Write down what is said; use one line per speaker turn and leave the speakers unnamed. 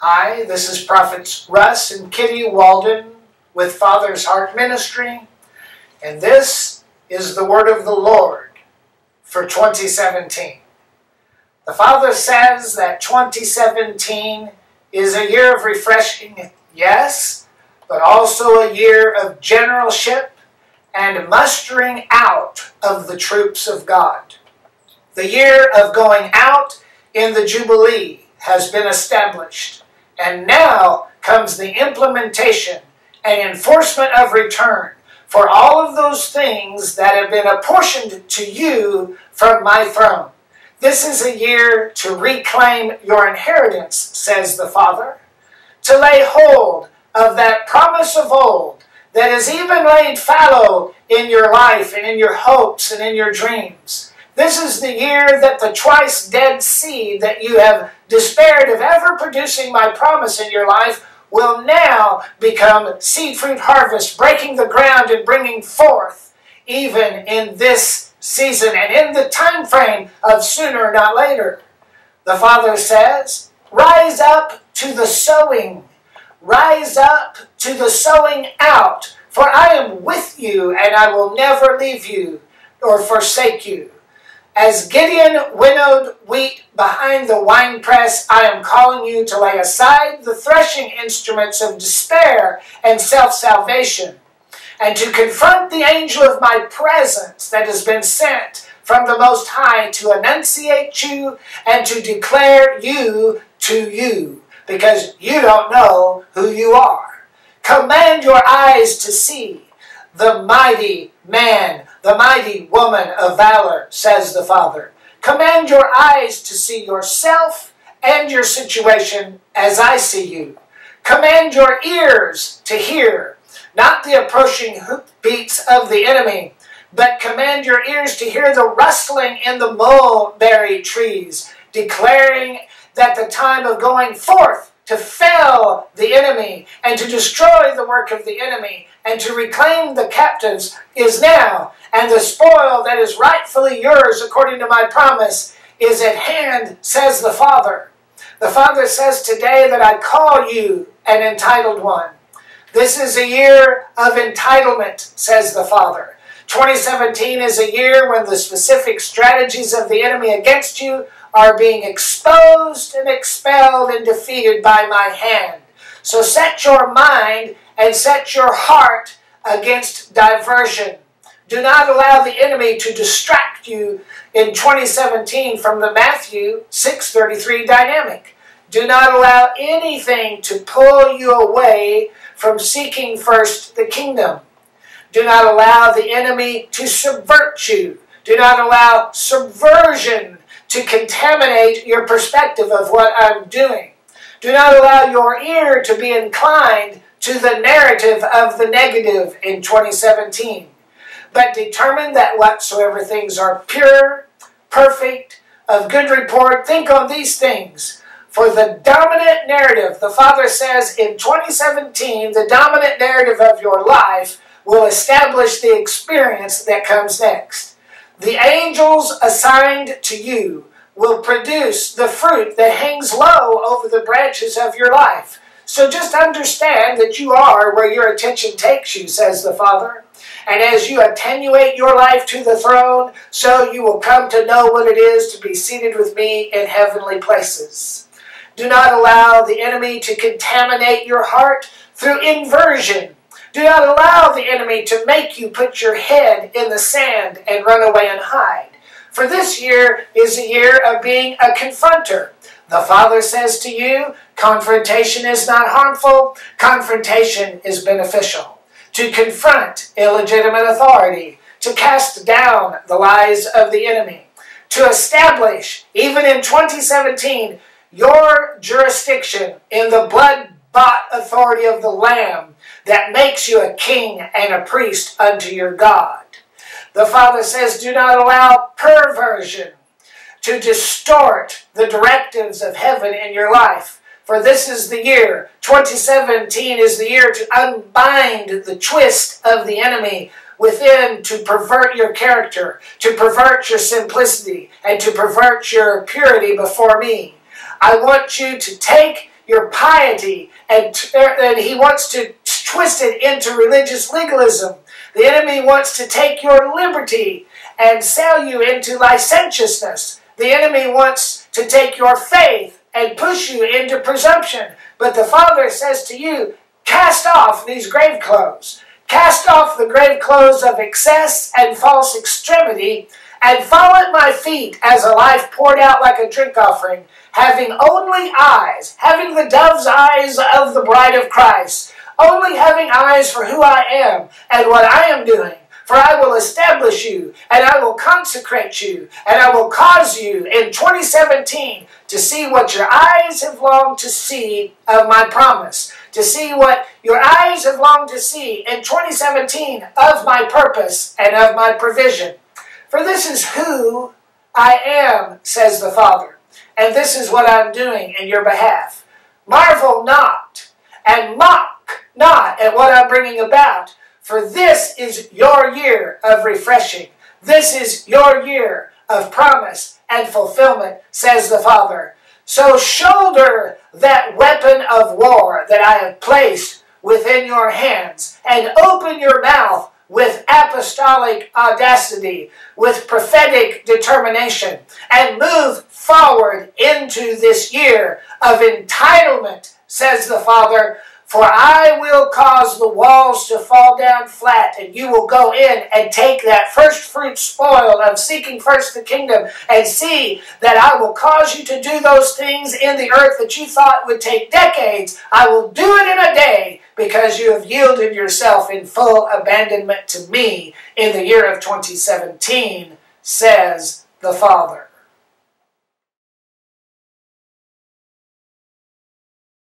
Hi, this is Prophet Russ and Kitty Walden with Father's Heart Ministry, and this is the word of the Lord for 2017. The Father says that 2017 is a year of refreshing, yes, but also a year of generalship and mustering out of the troops of God. The year of going out in the Jubilee has been established, and now comes the implementation and enforcement of return for all of those things that have been apportioned to you from my throne. This is a year to reclaim your inheritance, says the Father, to lay hold of that promise of old that is even laid fallow in your life and in your hopes and in your dreams. This is the year that the twice dead seed that you have despaired of ever producing my promise in your life will now become seed fruit harvest, breaking the ground and bringing forth even in this season and in the time frame of sooner, not later. The Father says, rise up to the sowing. Rise up to the sowing out, for I am with you and I will never leave you or forsake you. As Gideon winnowed wheat behind the winepress, I am calling you to lay aside the threshing instruments of despair and self-salvation, and to confront the angel of my presence that has been sent from the Most High to annunciate you and to declare you to you, because you don't know who you are. Command your eyes to see the mighty man, the mighty woman of valor, says the Father. Command your eyes to see yourself and your situation as I see you. Command your ears to hear, not the approaching hoofbeats of the enemy, but command your ears to hear the rustling in the mulberry trees, declaring that the time of going forth to fell the enemy and to destroy the work of the enemy and to reclaim the captives is now, and the spoil that is rightfully yours according to my promise is at hand, says the Father. The Father says today that I call you an entitled one. This is a year of entitlement, says the Father. 2017 is a year when the specific strategies of the enemy against you are being exposed and expelled and defeated by my hand. So set your mind and set your heart against diversion. Do not allow the enemy to distract you in 2017 from the Matthew 6:33 dynamic. Do not allow anything to pull you away from seeking first the kingdom. Do not allow the enemy to subvert you. Do not allow subversion to contaminate your perspective of what I'm doing. Do not allow your ear to be inclined to the narrative of the negative in 2017. But determine that whatsoever things are pure, perfect, of good report, think on these things. For the dominant narrative, the Father says in 2017, the dominant narrative of your life will establish the experience that comes next. The angels assigned to you will produce the fruit that hangs low over the branches of your life. So just understand that you are where your attention takes you, says the Father. And as you attenuate your life to the throne, so you will come to know what it is to be seated with me in heavenly places. Do not allow the enemy to contaminate your heart through inversion. Do not allow the enemy to make you put your head in the sand and run away and hide. For this year is a year of being a confronter. The Father says to you, confrontation is not harmful, confrontation is beneficial. To confront illegitimate authority, to cast down the lies of the enemy, to establish, even in 2017, your jurisdiction in the blood-bought authority of the Lamb that makes you a king and a priest unto your God. The Father says, do not allow perversion to distort the directives of heaven in your life. For this is the year, 2017 is the year to unbind the twist of the enemy within to pervert your character, to pervert your simplicity, and to pervert your purity before me. I want you to take your piety, and he wants to twist it into religious legalism. The enemy wants to take your liberty and sell you into licentiousness. The enemy wants to take your faith and push you into presumption. But the Father says to you, cast off these grave clothes. Cast off the grave clothes of excess and false extremity, and fall at my feet as a life poured out like a drink offering, having only eyes, having the dove's eyes of the bride of Christ, only having eyes for who I am and what I am doing. For I will establish you, and I will consecrate you, and I will cause you in 2017 to see what your eyes have longed to see of my promise, to see what your eyes have longed to see in 2017 of my purpose and of my provision. For this is who I am, says the Father, and this is what I'm doing in your behalf. Marvel not, and mock not at what I'm bringing about, for this is your year of refreshing. This is your year of promise and fulfillment, says the Father. So shoulder that weapon of war that I have placed within your hands, and open your mouth with apostolic audacity, with prophetic determination, and move forward into this year of entitlement, says the Father. For I will cause the walls to fall down flat, and you will go in and take that first fruit spoil of seeking first the kingdom, and see that I will cause you to do those things in the earth that you thought would take decades. I will do it in a day, because you have yielded yourself in full abandonment to me in the year of 2017, says the Father.